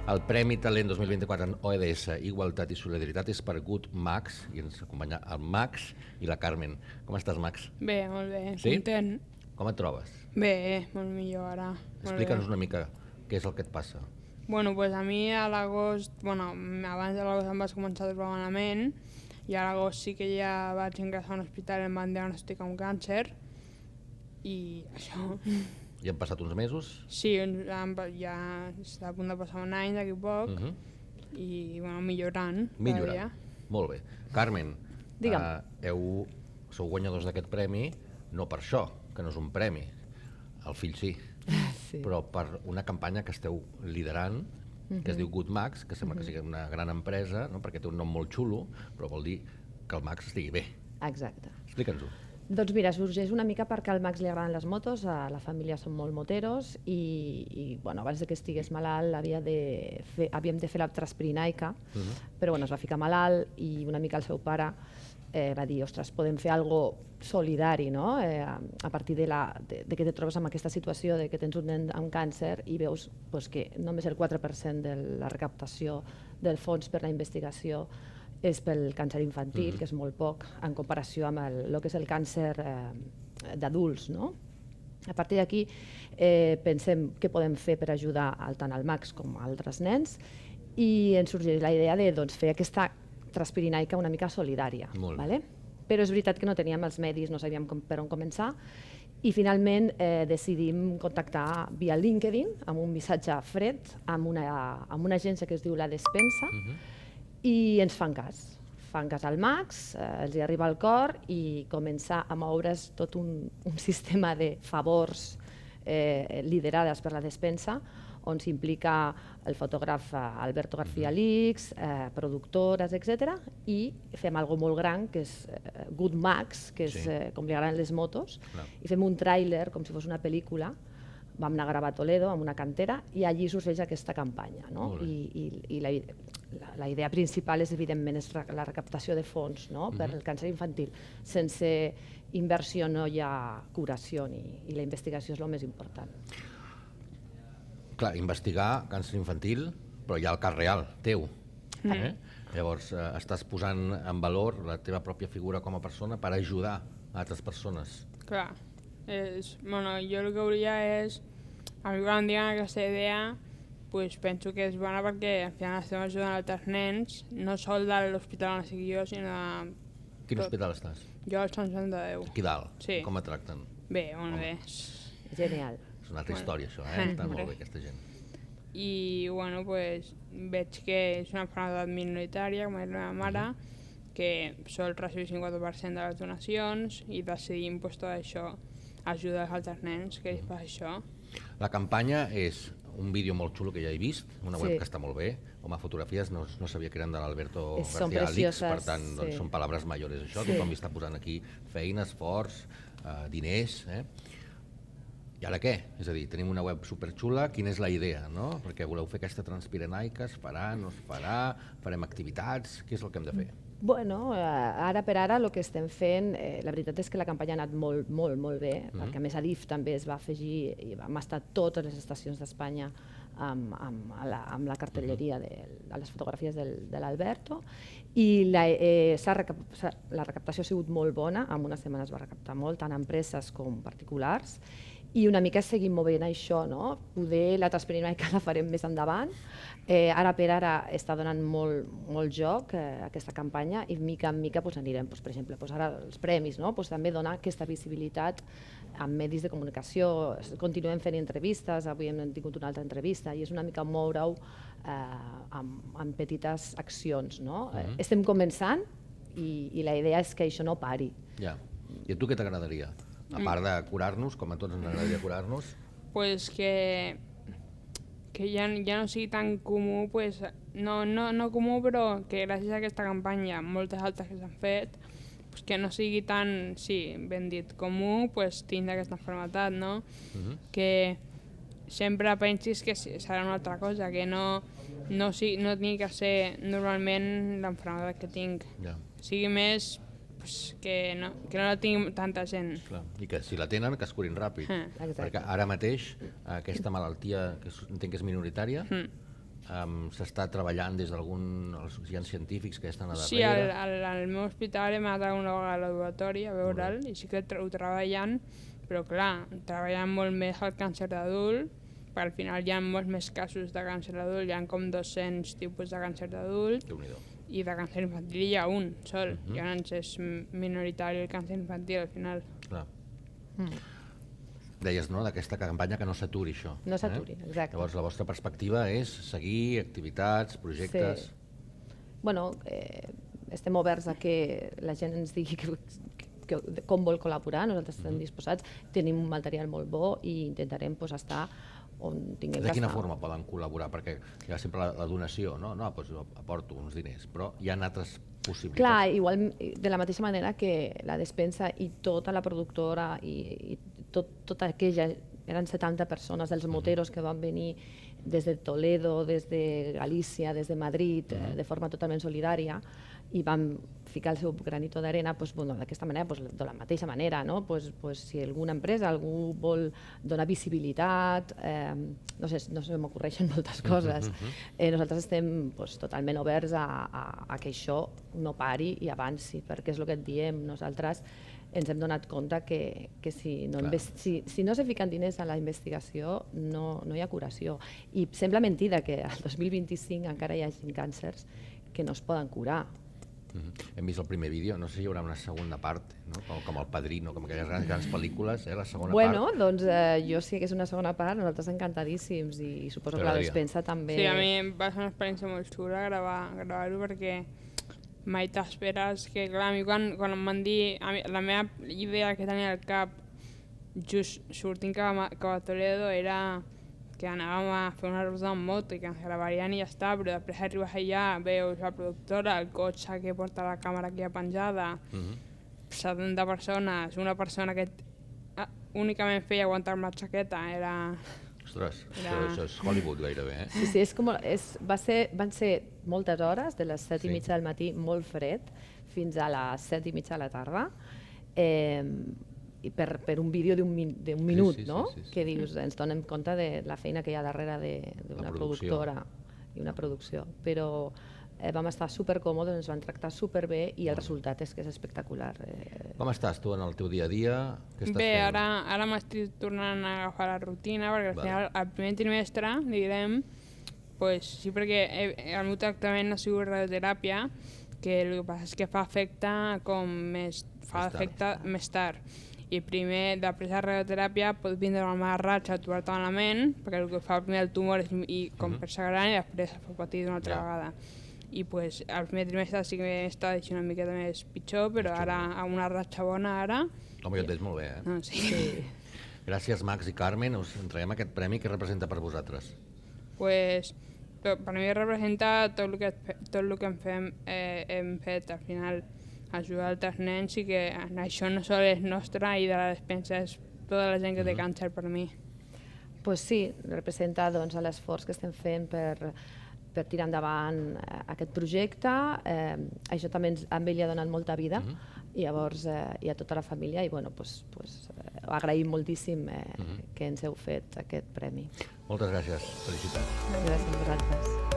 El Premi Talent 2024 en ODS, Igualtat i Solidaritat és per Good Max i ens acompanya el Max i la Carmen. Com estàs, Max? Bé, molt bé, Sí? content. Com et trobes? Bé, molt millor ara. Explica'ns una mica què és el que et passa. Bueno, pues a mi a l'agost, abans de l'agost em vaig començar a trobar malament i a l'agost sí que ja vaig ingressar a un hospital i em van diagnosticar un càncer i això. Ja han passat uns mesos. Sí, ja està a punt de passar un any d'aquí a poc i millorant. Millorant. Molt bé. Carmen, Digue'm. Sou guanyadors d'aquest premi no per això, que no és un premi, el fill sí, però per una campanya que esteu liderant, que es diu Good Max, que sembla que sigui una gran empresa, no? Perquè té un nom molt xulo, però vol dir que el Max estigui bé. Exacte. Explica'ns-ho. Doncs mira, sorgeix una mica perquè al Max li agraden les motos, a la família són molt moteros i abans que estigués malalt havíem de fer la transpirinaica, però es va ficar malalt i una mica el seu pare va dir, ostres, podem fer algo solidari, no? A partir de que te trobes en aquesta situació de que tens un nen amb càncer i veus que només el 4% de la recaptació del fons per la investigació és pel càncer infantil, que és molt poc en comparació amb el que és el càncer d'adults, no? A partir d'aquí pensem què podem fer per ajudar tant al Max com a altres nens i ens sorgeix la idea de fer aquesta transpirinaica una mica solidària. Però és veritat que no teníem els medis, no sabíem per on començar i finalment decidim contactar via LinkedIn amb un missatge fred amb una agència que es diu La Despensa i ens fan cas al Max, els hi arriba al cor i comença a moure's tot un sistema de favors liderades per La Despensa on s'implica el fotògraf Alberto García Lix, productores, etc. I fem algo molt gran, que és Good Max, que és com li agraden les motos, i fem un tràiler com si fos una pel·lícula. Vam anar a gravar a Toledo, amb una cantera, i allí sorgeix aquesta campanya. I la idea principal és, evidentment, la recaptació de fons per al càncer infantil. Sense inversió no hi ha curació i la investigació és el més important. Clar, investigar càncer infantil, però hi ha el cas real, teu. Llavors, estàs posant en valor la teva pròpia figura com a persona per ajudar altres persones. Clar, jo el que hauria és, a mi quan em diguen aquesta idea, penso que és bona perquè al final estem ajudant altres nens, no sol de l'hospital on estic jo, sinó de... Quin hospital estàs? Jo al Sant Joan de Déu. Aquí dalt? Sí. Com et tracten? Bé, molt bé. Genial. És una altra història, això, Està molt bé, aquesta gent. I, veig que és una malaltia minoritària, com és la meva mare, que sol recollir el 50% de les donacions i decidim, tot això, ajudar els altres nens que els passa això. La campanya és un vídeo molt xulo que ja he vist, una web que està molt bé, home, fotografies, no sabia que eren de l'Alberto García Lix, per tant, són paraules mayores, això, tothom hi està posant aquí feina, esforç, diners, I ara què? És a dir, tenim una web superxula, quina és la idea, no? Perquè voleu fer aquesta transpirinaica, es farà, no es farà, farem activitats, què és el que hem de fer? Bueno, ara per ara el que estem fent, la veritat és que la campanya ha anat molt, molt, molt bé, perquè a més Adif també es va afegir i vam estar totes les estacions d'Espanya amb la cartelleria de les fotografies de l'Alberto i la recaptació ha sigut molt bona, en una setmana es va recaptar molt, tant empreses com particulars, i una mica seguim movent això, no? Poder la transpirinaica la farem més endavant. Ara per ara està donant molt joc aquesta campanya i mica en mica anirem, per exemple, ara els premis, també donar aquesta visibilitat amb medis de comunicació. Continuem fent entrevistes, avui hem tingut una altra entrevista i és una mica moure-ho amb petites accions. Estem començant i la idea és que això no pari. Ja. I a tu què t'agradaria? A part de curar-nos, com a tots ens agradaria curar-nos? Que ja no sigui tan comú, no comú, però que gràcies a aquesta campanya, moltes altres que s'han fet, que no sigui tan, ben dit, comú, tindre aquesta malaltia, no? Que sempre pensis que serà una altra cosa, que no tingui que ser normalment la malaltia que tinc. Sigui més que no la tingui tanta gent. I que si la tenen, que es curin ràpid. Perquè ara mateix aquesta malaltia, que entenc que és minoritària, s'està treballant des d'algun... Hi ha científics que estan a darrere? Sí, al meu hospital hem anat una vegada al laboratori a veure'l i sí que ho treballen, però clar, treballen molt més el càncer d'adult, perquè al final hi ha molts més casos de càncer d'adult, hi ha com 200 tipus de càncer d'adult i de càncer infantil hi ha un sol, llavors és minoritari el càncer infantil al final. Clar. Deies, no?, d'aquesta campanya que no s'aturi això. No s'aturi, exacte. Llavors la vostra perspectiva és seguir activitats, projectes... Sí. Bueno, estem oberts a que la gent ens digui com vol col·laborar, nosaltres estem disposats, tenim un material molt bo i intentarem estar on tinguem que estar. De quina forma poden col·laborar? Perquè hi ha sempre la donació, no? No, doncs aporto uns diners, però hi ha altres possibilitats. Clar, igual de la mateixa manera que la despensa i tota la productora i tota aquella, eren 70 persones dels moteros que van venir des de Toledo, des de Galícia, des de Madrid, de forma totalment solidària, i van ficar el seu granito d'arena d'aquesta manera, de la mateixa manera, no? Si alguna empresa, algú vol donar visibilitat, no sé, no se m'ocorreixen moltes coses. Nosaltres estem totalment oberts a que això no pari i avanci, perquè és el que et diem, nosaltres ens hem donat compte que si no se fiquen diners a la investigació no hi ha curació. I sembla mentida que al 2025 encara hi hagi càncers que no es poden curar. Hem vist el primer vídeo, no sé si hi haurà una segona part, no? Com El Padrino, com aquelles grans pel·lícules, la segona part. Doncs jo si hi hagués una segona part, nosaltres encantadíssims i suposo que la despensa també... Sí, a mi va ser una experiència molt xula gravar-ho perquè mai t'esperes que, clar, a mi quan em van dir, la meva idea que tenia al cap just sortint cap a Toledo era que anàvem a fer una ruta amb moto i que ens gravarien i ja està, però després arribes allà, veus la productora, el cotxe que porta la càmera aquí penjada, 70 persones, una persona que únicament feia aguantar-me la jaqueta, era... Ostres, això és Hollywood gairebé, eh? Sí, van ser moltes hores, de les 7:30 del matí, molt fred, fins a les 7:30 de la tarda, per un vídeo d'un minut, no? Que dius, ens donem compte de la feina que hi ha darrere d'una productora i una producció. Però vam estar supercòmodes, ens van tractar superbé i el resultat és que és espectacular. Com estàs tu en el teu dia a dia? Bé, ara m'estic tornant a agafar la rutina, perquè al final, al primer trimestre, direm, sí, perquè el meu tractament ha sigut radioteràpia, que el que passa és que fa efecte més tard. I primer, després de la radioteràpia, pot vindre una mala ratxa, aturar-te malament, perquè el que fa primer el tumor és com fer-se gran i després fa patir una altra vegada. I al primer trimestre sí que està una miqueta més pitjor, però ara, amb una ratxa bona ara... Home, jo et veig molt bé, eh? Sí. Gràcies, Max i Carmen, us entreguem aquest premi. Què representa per vosaltres? Per mi representa tot el que hem fet al final, ajudar altres nens i que això no sols és nostre i de la despensa és tota la gent que té càncer per mi. Sí, representa l'esforç que estem fent per tirar endavant aquest projecte. Això també a ell li ha donat molta vida i llavors hi ha tota la família i agraïm moltíssim que ens heu fet aquest premi. Moltes gràcies, felicitats. Gràcies a vosaltres.